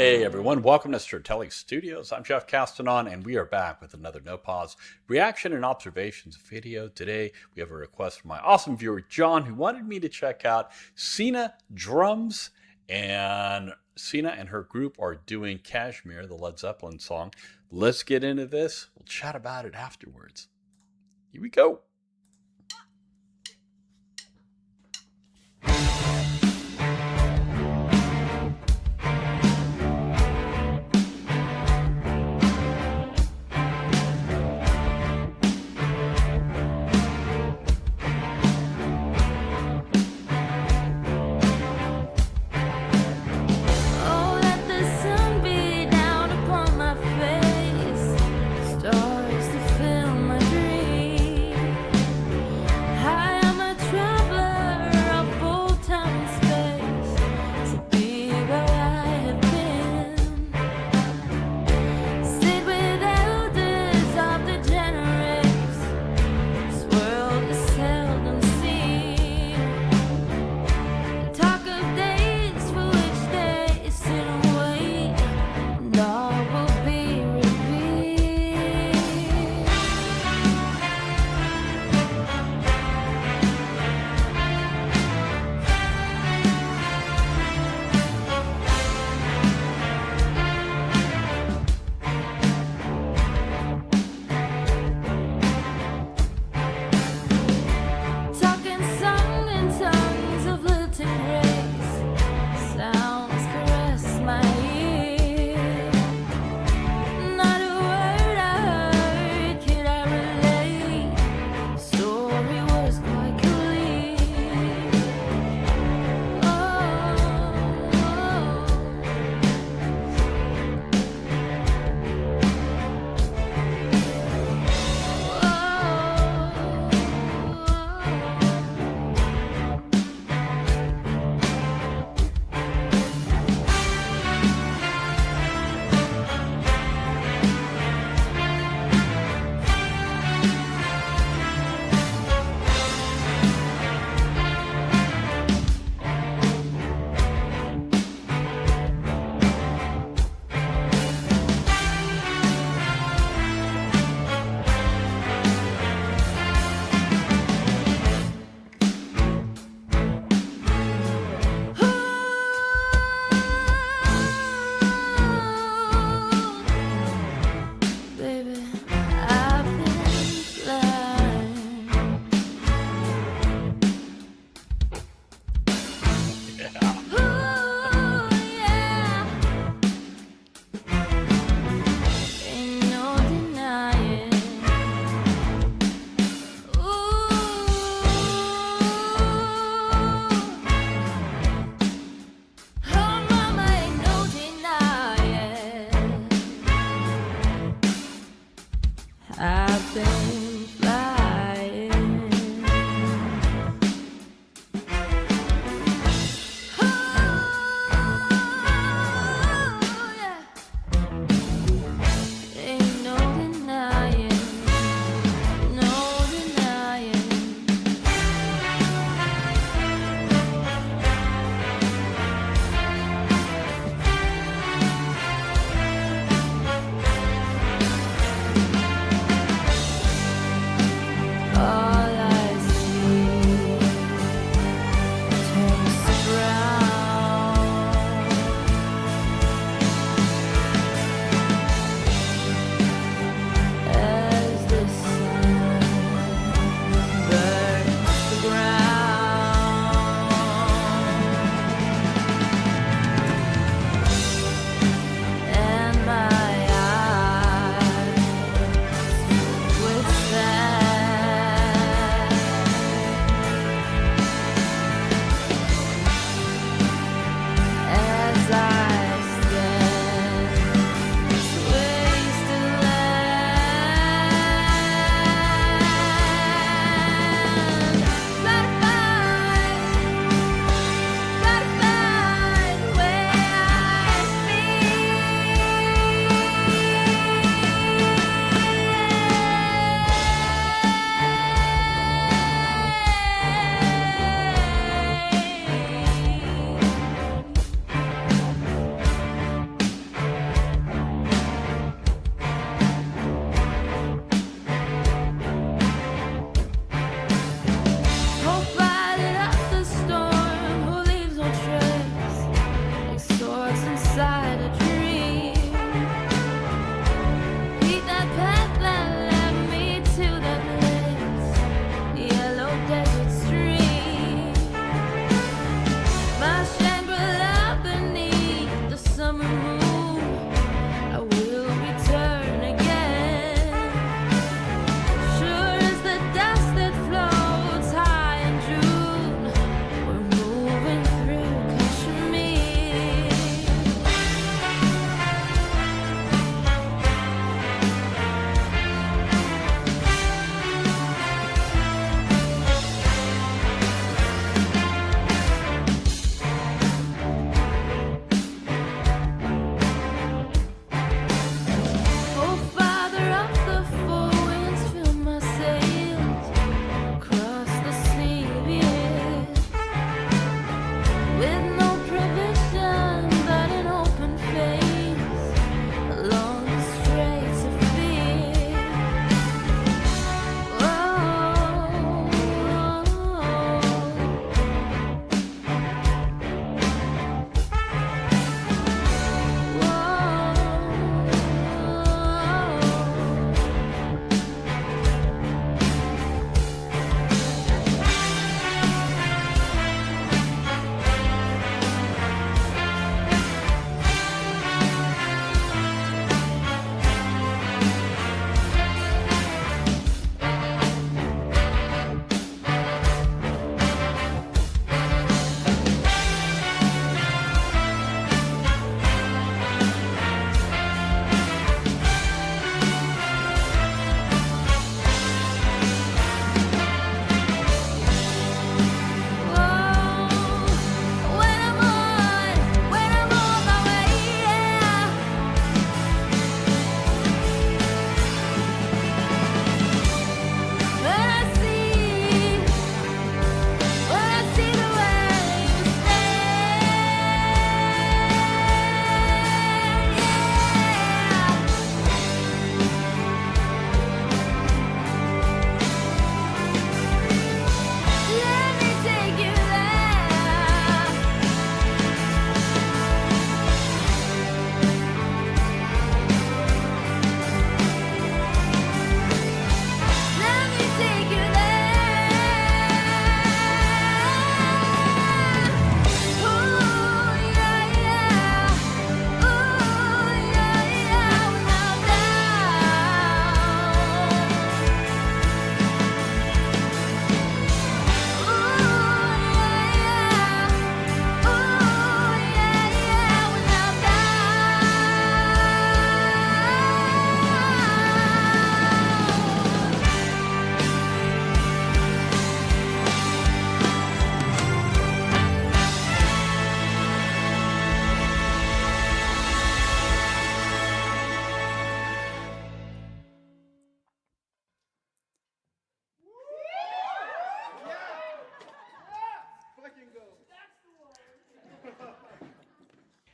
Hey everyone, welcome to Stratele Studios. I'm Jeff Castanon, and we are back with another no pause reaction and observations video. Today we have a request from my awesome viewer John, who wanted me to check out sina-drums, and Sina and her group are doing Kashmir, the Led Zeppelin song. Let's get into this. We'll chat about it afterwards. Here we go. I've been flying. Oh, yeah. Ain't no denying, no denying.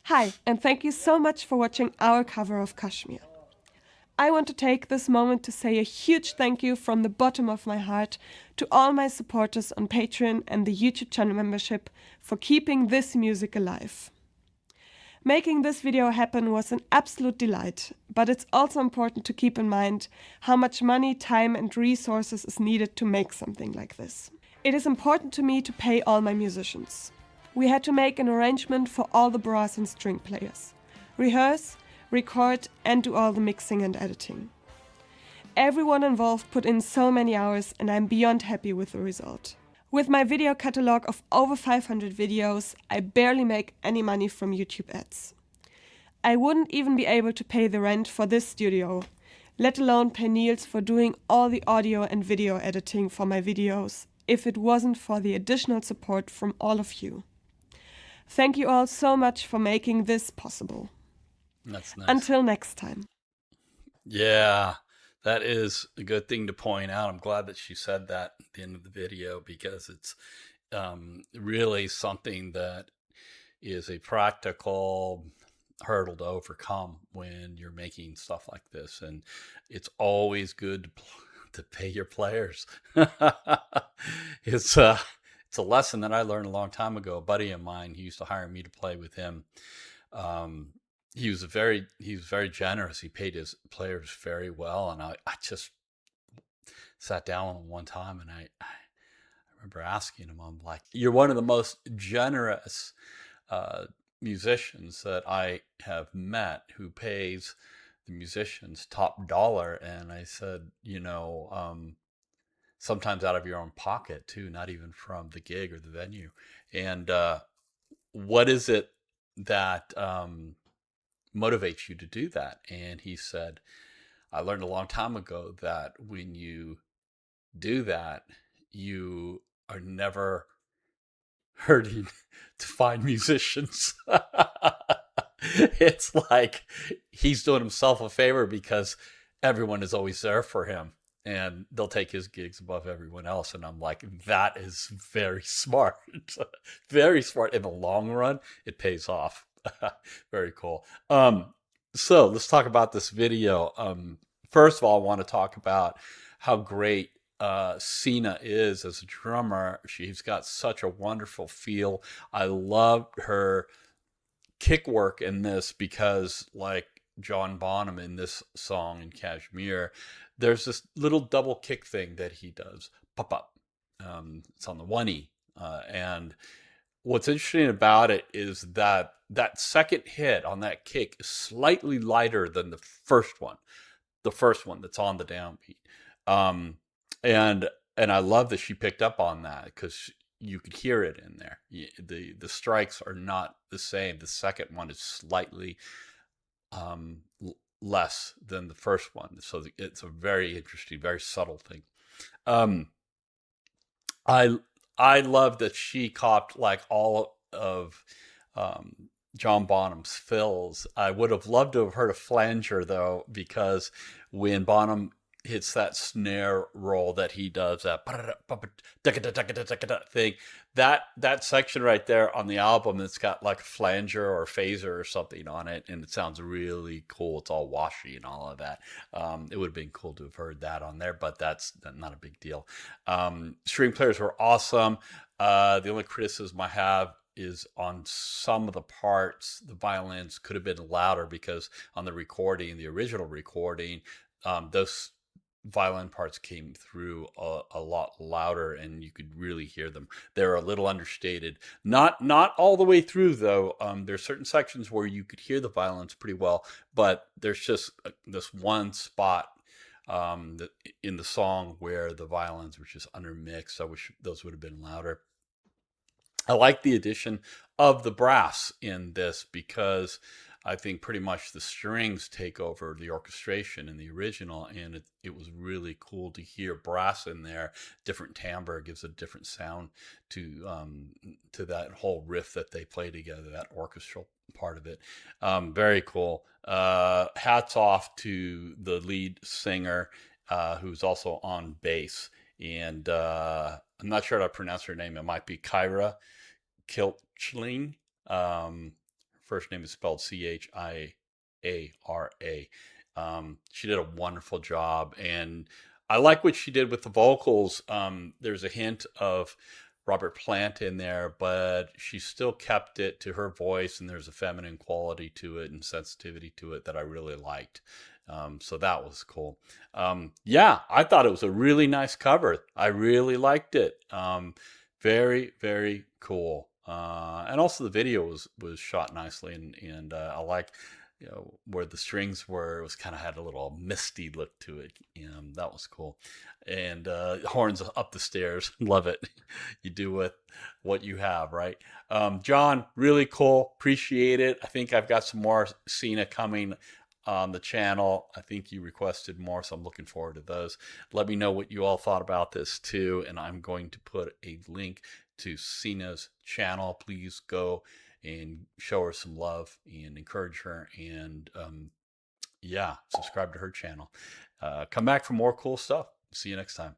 Hi, and thank you so much for watching our cover of Kashmir. I want to take this moment to say a huge thank you from the bottom of my heart to all my supporters on Patreon and the YouTube channel membership for keeping this music alive. Making this video happen was an absolute delight, but it's also important to keep in mind how much money, time and resources is needed to make something like this. It is important to me to pay all my musicians. We had to make an arrangement for all the brass and string players, rehearse, record and do all the mixing and editing. Everyone involved put in so many hours and I'm beyond happy with the result. With my video catalog of over 500 videos, I barely make any money from YouTube ads. I wouldn't even be able to pay the rent for this studio, let alone pay Niels for doing all the audio and video editing for my videos, if it wasn't for the additional support from all of you. Thank you all so much for making this possible. That's nice. Until next time. Yeah, that is a good thing to point out. I'm glad that she said that at the end of the video, because it's really something that is a practical hurdle to overcome when you're making stuff like this. And it's always good to pay your players. It's a lesson that I learned a long time ago. A buddy of mine, he used to hire me to play with him. He was very generous. He paid his players very well, and I just sat down with him one time, and I remember asking him, I'm like, "You're one of the most generous musicians that I have met, who pays the musicians top dollar." And I said, sometimes out of your own pocket too, not even from the gig or the venue. And what is it that motivates you to do that? And he said, I learned a long time ago that when you do that, you are never hurting to find musicians. It's like he's doing himself a favor, because everyone is always there for him and they'll take his gigs above everyone else. And I'm like, that is very smart. Very smart. In the long run, it pays off. Very cool. So let's talk about this video. First of all, I want to talk about how great Sina is as a drummer. She's got such a wonderful feel. I love her kick work in this, because like John Bonham in this song in Kashmir, there's this little double kick thing that he does. Pop up. It's on the 1E. And what's interesting about it is that that second hit on that kick is slightly lighter than the first one that's on the downbeat. And I love that she picked up on that, because you could hear it in there. The strikes are not the same. The second one is slightly less than the first one, so it's a very interesting, very subtle thing. I love that she copped like all of John Bonham's fills. I would have loved to have heard a flanger though, because when Bonham hits that snare roll that he does, that thing, that section right there on the album, it's got like a flanger or phaser or something on it, and it sounds really cool. It's all washy and all of that. It would have been cool to have heard that on there, but that's not a big deal. String players were awesome. The only criticism I have is on some of the parts, the violins could have been louder, because on the recording, the original recording, those violin parts came through a lot louder, and you could really hear them. They're a little understated. Not all the way through though. There's certain sections where you could hear the violins pretty well, but there's just this one spot in the song where the violins were just undermixed. I wish those would have been louder. I like the addition of the brass in this, because I think pretty much the strings take over the orchestration in the original, and it was really cool to hear brass in there. Different timbre gives a different sound to that whole riff that they play together, that orchestral part of it. Very cool. Hats off to the lead singer, who's also on bass, and I'm not sure how to pronounce her name. It might be Kyra Kilchling. first name is spelled Chiara. She did a wonderful job, and I like what she did with the vocals. There's a hint of Robert Plant in there, but she still kept it to her voice, and there's a feminine quality to it and sensitivity to it that I really liked. So that was cool. Yeah, I thought it was a really nice cover. I really liked it. Very, very cool. And also the video was shot nicely, and I like, you know, where the strings were, it was kind of had a little misty look to it. That was cool. And horns up the stairs. Love it. You do with what you have, right? John, really cool. Appreciate it. I think I've got some more Sina coming on the channel. I think you requested more, so I'm looking forward to those. Let me know what you all thought about this too, and I'm going to put a link to Sina's channel. Please go and show her some love and encourage her, and yeah, subscribe to her channel. Come back for more cool stuff. See you next time.